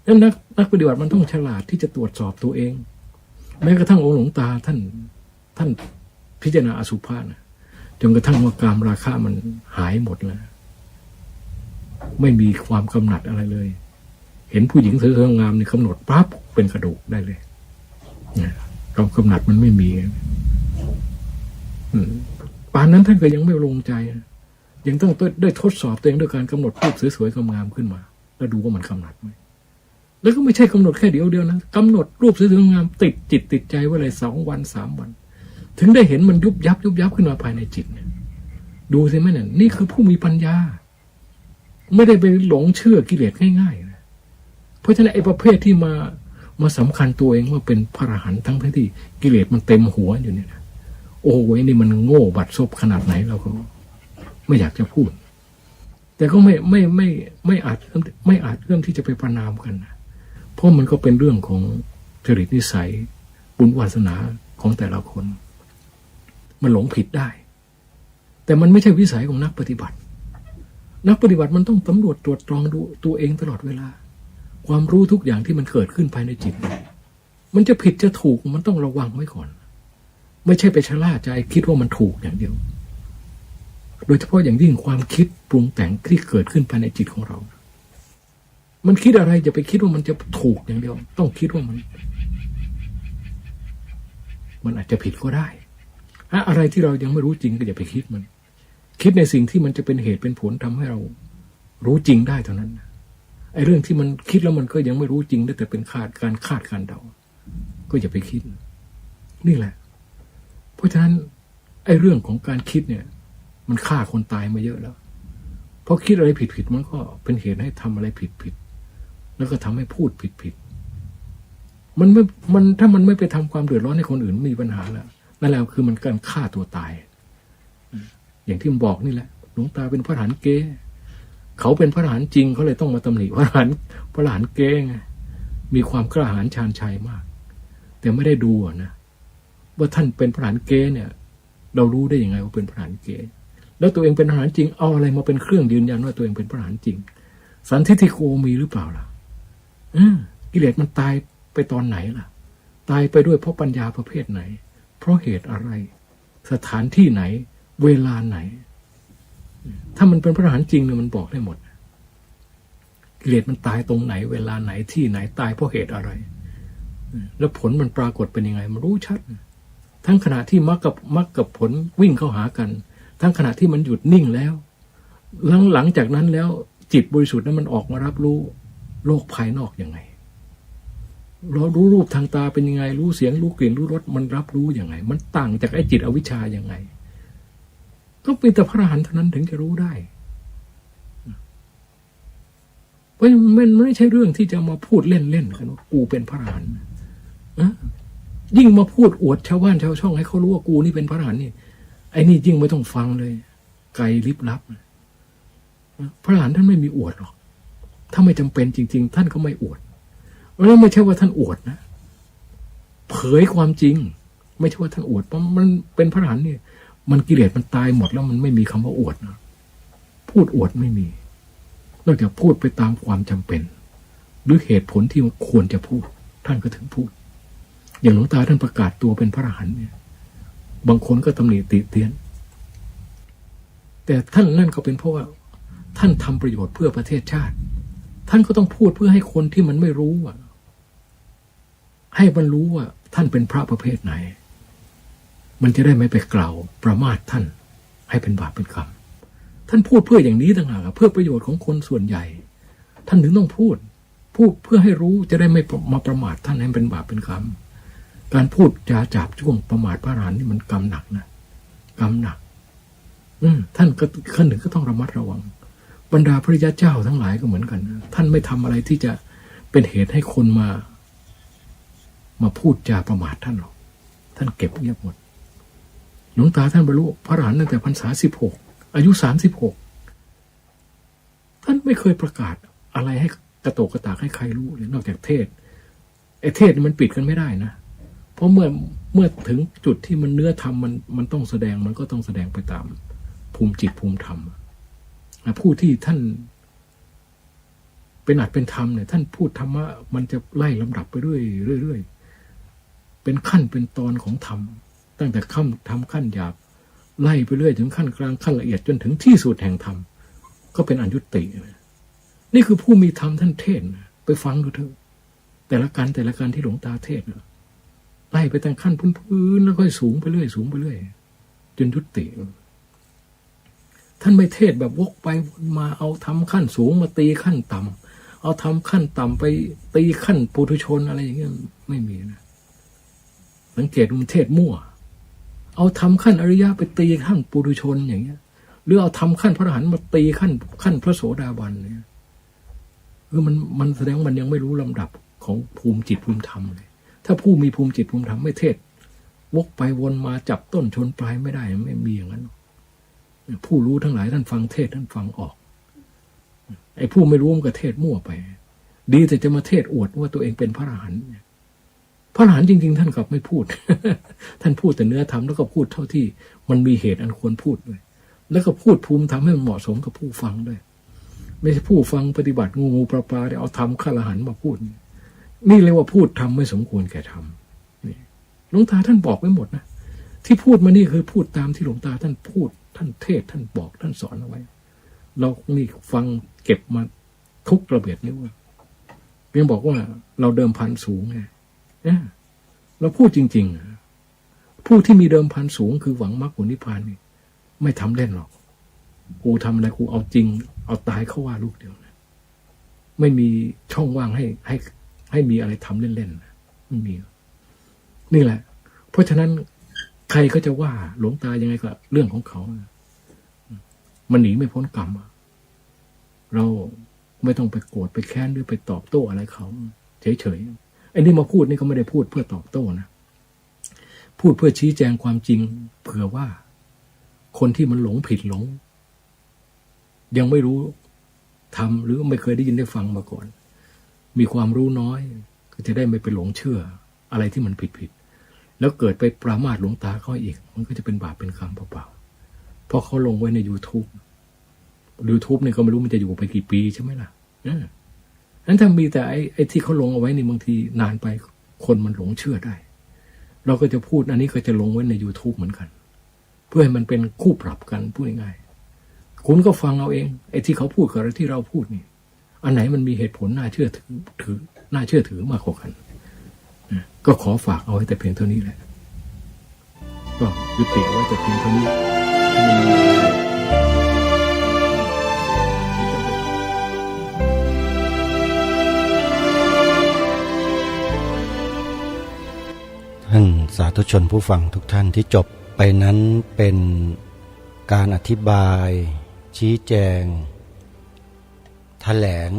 นั้นนักปฏิบัติมันต้องฉลาดที่จะตรวจสอบตัวเองแม้กระทั่งองค์หลวงตาท่านพิจารณาอสุภะนะจนกระทั่งว่ากามราคะมันหายหมดแล้วไม่มีความกำหนัดอะไรเลยเห็นผู้หญิงสวยงามนี่กำหนดปั๊บเป็นกระดูกได้เลยความกำหนัดมันไม่มีป่านนั้นท่านก็ยังไม่ลงใจยังต้องได้ทดสอบตัวเองด้วยการกำหนดรูปสวยๆงามๆขึ้นมาแล้วดูว่ามันกำหนัดไหมแล้วก็ไม่ใช่กำหนดแค่เดียวนะกำหนดรูปสวยๆงามติดจิตติดใจไว้เลย2 วัน 3 วันถึงได้เห็นมันยุบยับขึ้นมาภายในจิตเนี่ยดูสิไหมเนี่ยนี่คือผู้มีปัญญาไม่ได้ไปหลงเชื่อกิเลสง่ายๆนะเพราะฉะนั้นไอ้ประเภทที่มาสำคัญตัวเองว่าเป็นพระอรหันต์ทั้งที่กิเลสมันเต็มหัวอยู่เนี่ยนะโอ้ยนี่มันโง่บัดซบขนาดไหนเราก็ไม่อยากจะพูดแต่ก็ไม่อาจเรื่องที่จะไปประนามกันนะเพราะมันก็เป็นเรื่องของจริตนิสัยบุญวาสนาของแต่ละคนมันหลงผิดได้แต่มันไม่ใช่วิสัยของนักปฏิบัติมันต้องสำรวจตรวจตรองดูตัวเองตลอดเวลาความรู้ทุกอย่างที่มันเกิดขึ้นภายในจิตมันจะผิดจะถูกมันต้องระวังไว้ก่อนไม่ใช่ไปชะล่าใจคิดว่ามันถูกอย่างเดียวโดยเฉพาะอย่างยิ่งความคิดปรุงแต่งที่เกิดขึ้นภายในจิตของเรามันคิดอะไรอย่าไปคิดว่ามันจะถูกอย่างเดียวต้องคิดว่ามันอาจจะผิดก็ได้อะไรที่เรายังไม่รู้จริงก็อย่าไปคิดมันคิดในสิ่งที่มันจะเป็นเหตุเป็นผลทำให้เรารู้จริงได้เท่านั้นไอ้เรื่องที่มันคิดแล้วมันก็ยังไม่รู้จริงได้แต่เป็นการคาดการเดาก็อย่าไปคิดนี่แหละเพราะฉะนั้นไอ้เรื่องของการคิดเนี่ยมันฆ่าคนตายมาเยอะแล้วเพราะคิดอะไรผิดมันก็เป็นเหตุให้ทำอะไรผิดแล้วก็ทำให้พูดผิดมันถ้ามันไม่ไปทำความเดือดร้อนให้คนอื่นมีปัญหาแล้วนั่นแหละคือมันการฆ่าตัวตายอย่างที่ผมบอกนี่แหละหลวงตาเป็นพระอรหันต์เก๊เขาเป็นพระอรหันต์จริงเขาเลยต้องมาตำหนิพระอรหันต์เก๊ไงมีความกล้าหาญชาญชัยมากแต่ไม่ได้ดูนะว่าท่านเป็นพระอรหันต์เก๊เนี่ยเรารู้ได้ยังไงว่าเป็นพระอรหันต์เก๊แล้วตัวเองเป็นพระอรหันต์จริงเอาอะไรมาเป็นเครื่องยืนยันว่าตัวเองเป็นพระอรหันต์จริงสันทิฏฐิโกมีหรือเปล่าล่ะกิเลสมันตายไปตอนไหนล่ะตายไปด้วยเพราะปัญญาประเภทไหนเพราะเหตุอะไรสถานที่ไหนเวลาไหนถ้ามันเป็นพระอรหันต์จริงเนี่ยมันบอกได้หมดกิเลสมันตายตรงไหนเวลาไหนที่ไหนตายเพราะเหตุอะไรแล้วผลมันปรากฏเป็นยังไงมันรู้ชัดทั้งขณะที่มรรคกับผลวิ่งเข้าหากันทั้งขณะที่มันหยุดนิ่งแล้วหลังจากนั้นแล้วจิตบริสุทธิ์นั้นมันออกมารับรู้โลกภายนอกยังไงเรารู้รูปทางตาเป็นยังไงรู้เสียงรู้กลิ่นรู้รสมันรับรู้ยังไงมันต่างจากไอ้จิตอวิชชายังไงก็เป็นแต่พระอรหันต์เท่านั้นถึงจะรู้ได้ เพราะมันไม่ใช่เรื่องที่จะมาพูดเล่นๆกันว่ากูเป็นพระอรหันต์นะยิ่งมาพูดอวดชาวบ้านชาวช่องให้เขารู้ว่ากูนี่เป็นพระอรหันต์นี่ไอ้นี่ยิ่งไม่ต้องฟังเลยไกลลิบลับพระอรหันต์ท่านไม่มีอวดหรอกถ้าไม่จำเป็นจริงๆท่านก็ไม่อวดแล้วไม่ใช่ว่าท่านอวดนะเผยความจริงไม่ใช่ว่าท่านอวดเพราะมันเป็นพระอรหันต์เนี่ยมันกิเลสมันตายหมดแล้วมันไม่มีคำว่าอวดนะพูดอวดไม่มีนอกจากพูดไปตามความจำเป็นหรือเหตุผลที่ควรจะพูดท่านก็ถึงพูดอย่างหลวงตาท่านประกาศตัวเป็นพระอรหันต์เนี่ยบางคนก็ตำหนิติเตียนแต่ท่านนั่นก็เป็นเพราะว่าท่านทำประโยชน์เพื่อประเทศชาติท่านก็ต้องพูดเพื่อให้คนที่มันไม่รู้ให้มันรู้ว่าท่านเป็นพระประเภทไหนมันจะได้ไม่ไปกล่าวประมาทท่านให้เป็นบาปเป็นกรรมท่านพูดเพื่ออย่างนี้ต่างหากเพื่อประโยชน์ของคนส่วนใหญ่ท่านถึงต้องพูดเพื่อให้รู้จะได้ไม่มาประมาทท่านให้เป็นบาปเป็นกรรมการพูดจาจับจ้วงประมาทพระอรหันต์นี่มันกรรมหนักนะกรรมหนักท่านก็ขั้นหนึ่งก็ต้องระมัดระวังบรรดาพระยาเจ้าทั้งหลายก็เหมือนกันนะท่านไม่ทำอะไรที่จะเป็นเหตุให้คนมาพูดจาประมาทท่านหรอกท่านเก็บเงียบหมดหลวงตาท่านบรรลุพระอรหันต์ตั้งแต่พรรษา16อายุ36ท่านไม่เคยประกาศอะไรให้กระโตกกระตากให้ใครรู้เลยนอกจากเทศไอ้เทศมันปิดกันไม่ได้นะเพราะเมื่อถึงจุดที่มันเนื้อธรรมมันต้องแสดงมันก็ต้องแสดงไปตามภูมิจิตภูมิธรรมผู้ที่ท่านเป็นอัตเป็นธรรมเนี่ยท่านพูดธรรมะมันจะไล่ลำดับไปเรื่อยเป็นขั้นเป็นตอนของธรรมตั้งแต่ทำขั้นหยาบไล่ไปเรื่อยถึงขั้นกลางขั้นละเอียดจนถึงที่สุดแห่งธรรมก็เป็นอนุตตินี่คือผู้มีธรรมท่านเทศไปฟังดูเถอะแต่ละการที่หลวงตาเทศไล่ไปตั้งขั้นพื้นแล้วค่อยสูงไปเรื่อยจนยุติท่านไม่เทศแบบวกไปวนมาเอาทำขั้นสูงมาตีขั้นต่ำเอาทำขั้นต่ำไปตีขั้นปุถุชนอะไรอย่างเงี้ยไม่มีนะสังเกตมันเทศมั่วเอาทำขั้นอริยะไปตีขั้นปุถุชนอย่างเงี้ยหรือเอาทำขั้นพระอรหันต์มาตีขั้นพระโสดาบันเนี่ยมันแสดงมันยังไม่รู้ลำดับของภูมิจิตภูมิธรรมเลยถ้าผู้มีภูมิจิตภูมิธรรมไม่เทศวกไปวนมาจับต้นชนปลายไม่ได้ไม่มีอย่างนั้นผู้รู้ทั้งหลายท่านฟังเทศท่านฟังออกไอ้ผู้ไม่รู้มันก็เทศมั่วไปดีแต่จะมาเทศอวดว่าตัวเองเป็นพระอรหันต์พระอรหันต์จริงๆท่านกลับไม่พูด ท่านพูดแต่เนื้อธรรมแล้วก็พูดเท่าที่มันมีเหตุอันควรพูดด้วยแล้วก็พูดภูมิธรรมให้มันเหมาะสมกับผู้ฟังด้วยไม่ใช่ผู้ฟังปฏิบัติงูปลาได้เอาธรรมข้าอรหันต์มาพูดนี่เรียกว่าพูดธรรมไม่สมควรแก่ธรรมนี่หลวงตาท่านบอกไว้หมดนะที่พูดมานี่คือพูดตามที่หลวงตาท่านพูดท่านเทศท่านบอกท่านสอนเอาไว้เรานี่ฟังเก็บมาทุกระเบียดนิ้วยังบอกว่าเราเดิมพันสูงไงเราพูดจริงๆผู้ที่มีเดิมพันสูงคือหวังมรรคผลนิพพานนี่ไม่ทำเล่นหรอกกูทำอะไรกูเอาจริงเอาตายเข้าว่าลูกเดียวนะไม่มีช่องว่างให้มีอะไรทำเล่นๆนะไม่มีนี่แหละเพราะฉะนั้นใครก็จะว่าหลวงตายังไงก็เรื่องของเขามันหนีไม่พ้นกรรมเราไม่ต้องไปโกรธไปแค้นหรือไปตอบโต้อะไรเขาเฉยๆไอ้นี่มาพูดนี่ก็ไม่ได้พูดเพื่อตอบโต้นะพูดเพื่อชี้แจงความจริงเผื่อว่าคนที่มันหลงผิดหลงยังไม่รู้ทำหรือไม่เคยได้ยินได้ฟังมาก่อนมีความรู้น้อยก็จะได้ไม่ไปหลงเชื่ออะไรที่มันผิดแล้วเกิดไปปรามาสหลวงตาเขาอีกมันก็จะเป็นบาปเป็นกรรมเปล่าๆเพราะเขาลงไว้ใน YouTube เนี่ยก็ไม่รู้มันจะอยู่ไปกี่ปีใช่ไหมล่ะนั้นถ้ามีแต่ไอ้ที่เขาลงเอาไว้นี่บางทีนานไปคนมันหลงเชื่อได้เราก็จะพูดอันนี้ก็จะลงไว้ใน YouTube เหมือนกันเพื่อให้มันเป็นคู่ปรับกันพูดง่ายๆคุณก็ฟังเอาเองไอ้ที่เขาพูดกับที่เราพูดนี่อันไหนมันมีเหตุผลน่าเชื่อถือมากกว่ากันก็ขอฝากเอาไว้แต่เพียงเท่านี้แหละก็ยุติไว้แต่เพียงเท่านี้ท่านสาธุชนผู้ฟังทุกท่านที่จบไปนั้นเป็นการอธิบายชี้แจงแถลง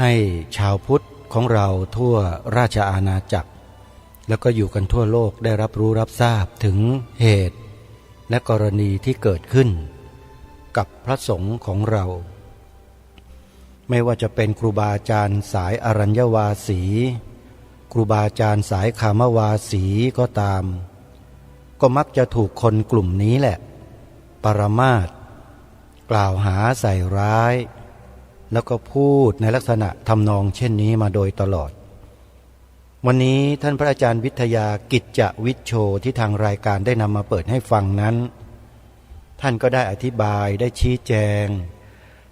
ให้ชาวพุทธของเราทั่วราชอาณาจักรแล้วก็อยู่กันทั่วโลกได้รับรู้รับทราบถึงเหตุและกรณีที่เกิดขึ้นกับพระสงฆ์ของเราไม่ว่าจะเป็นครูบาอาจารย์สายอรัญญวาสีครูบาอาจารย์สายคามวาสีก็ตามก็มักจะถูกคนกลุ่มนี้แหละปรมาสกล่าวหาใส่ร้ายแล้วก็พูดในลักษณะทำนองเช่นนี้มาโดยตลอดวันนี้ท่านพระอาจารย์วิทยากิจจวิชโชที่ทางรายการได้นำมาเปิดให้ฟังนั้นท่านก็ได้อธิบายได้ชี้แจง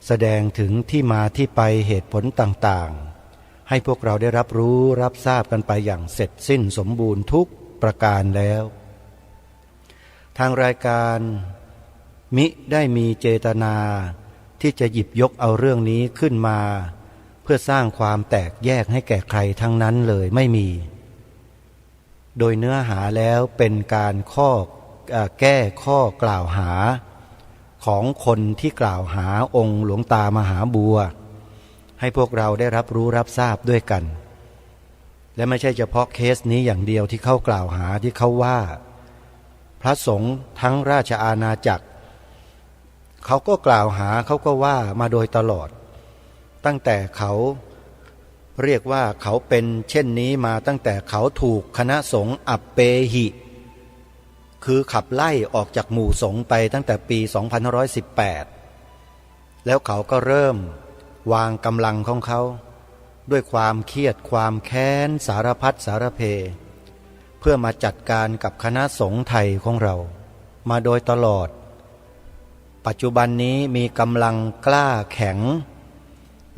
แสดงถึงที่มาที่ไปเหตุผลต่างๆให้พวกเราได้รับรู้รับทราบกันไปอย่างเสร็จสิ้นสมบูรณ์ทุกประการแล้วทางรายการมิได้มีเจตนาที่จะหยิบยกเอาเรื่องนี้ขึ้นมาเพื่อสร้างความแตกแยกให้แก่ใครทั้งนั้นเลยไม่มีโดยเนื้อหาแล้วเป็นการแก้ข้อกล่าวหาของคนที่กล่าวหาองค์หลวงตามหาบัวให้พวกเราได้รับรู้รับทราบด้วยกันและไม่ใช่เฉพาะเคสนี้อย่างเดียวที่เขากล่าวหาที่เขาว่าพระสงฆ์ทั้งราชอาณาจักรเขาก็กล่าวหาเขาก็ว่ามาโดยตลอดตั้งแต่เขาเรียกว่าเขาเป็นเช่นนี้มาตั้งแต่เขาถูกคณะสงฆ์อัปเปหิคือขับไล่ออกจากหมู่สงฆ์ไปตั้งแต่ปี 2518 แล้วเขาก็เริ่มวางกำลังของเขาด้วยความเครียดความแค้นสารพัดสารเพเพื่อมาจัดการกับคณะสงฆ์ไทยของเรามาโดยตลอดปัจจุบันนี้มีกำลังกล้าแข็ง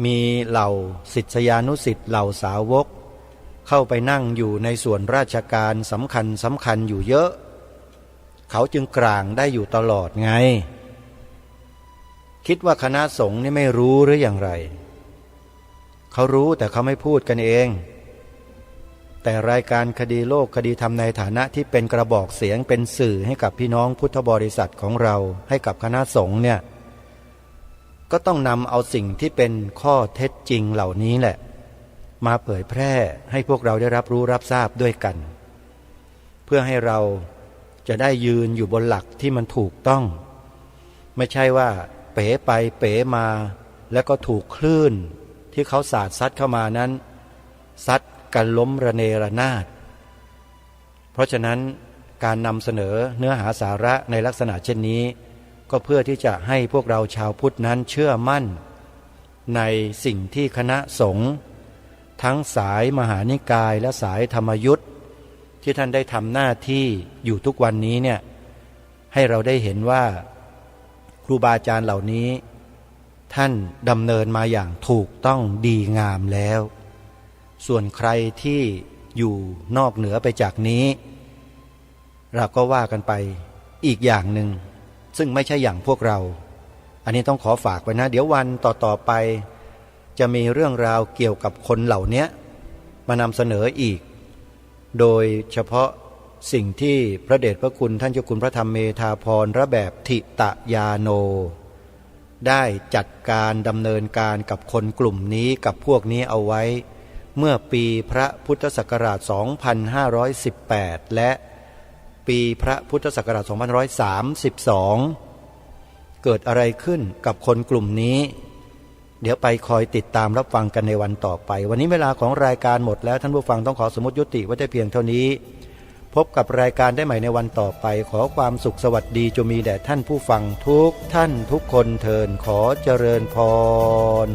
มีเหล่าศิษยานุศิษย์เหล่าสาวกเข้าไปนั่งอยู่ในส่วนราชการสำคัญอยู่เยอะเขาจึงกลางได้อยู่ตลอดไงคิดว่าคณะสงฆ์นี่ไม่รู้หรืออย่างไรเขารู้แต่เขาไม่พูดกันเองแต่รายการคดีโลกคดีธรรมในฐานะที่เป็นกระบอกเสียงเป็นสื่อให้กับพี่น้องพุทธบริษัทของเราให้กับคณะสงฆ์เนี่ยก็ต้องนำเอาสิ่งที่เป็นข้อเท็จจริงเหล่านี้แหละมาเผยแพร่ให้พวกเราได้รับรู้รับทราบด้วยกันเพื่อให้เราจะได้ยืนอยู่บนหลักที่มันถูกต้องไม่ใช่ว่าเป๋ไปเป๋มาแล้วก็ถูกคลื่นที่เขาสาดซัดเข้ามานั้นซัดกันล้มระเนระนาดเพราะฉะนั้นการนำเสนอเนื้อหาสาระในลักษณะเช่นนี้ก็เพื่อที่จะให้พวกเราชาวพุทธนั้นเชื่อมั่นในสิ่งที่คณะสงฆ์ทั้งสายมหานิกายและสายธรรมยุทธที่ท่านได้ทำหน้าที่อยู่ทุกวันนี้เนี่ยให้เราได้เห็นว่าครูบาอาจารย์เหล่านี้ท่านดำเนินมาอย่างถูกต้องดีงามแล้วส่วนใครที่อยู่นอกเหนือไปจากนี้เราก็ว่ากันไปอีกอย่างหนึ่งซึ่งไม่ใช่อย่างพวกเราอันนี้ต้องขอฝากไว้นะเดี๋ยววันต่อไปจะมีเรื่องราวเกี่ยวกับคนเหล่านี้มานำเสนออีกโดยเฉพาะสิ่งที่พระเดชพระคุณท่านเจ้าคุณพระธรรมเมธาภรณ์ระแบบทิตยาโนได้จัดการดำเนินการกับคนกลุ่มนี้กับพวกนี้เอาไว้เมื่อปีพระพุทธศักราช 2518 และปีพระพุทธศักราช 2532 เกิดอะไรขึ้นกับคนกลุ่มนี้เดี๋ยวไปคอยติดตามรับฟังกันในวันต่อไปวันนี้เวลาของรายการหมดแล้วท่านผู้ฟังต้องขอสมมุติยุติไว้แต่เพียงเท่านี้พบกับรายการได้ใหม่ในวันต่อไปขอความสุขสวัสดีจงมีแด่ท่านผู้ฟังทุกท่านทุกคนเทินขอเจริญพร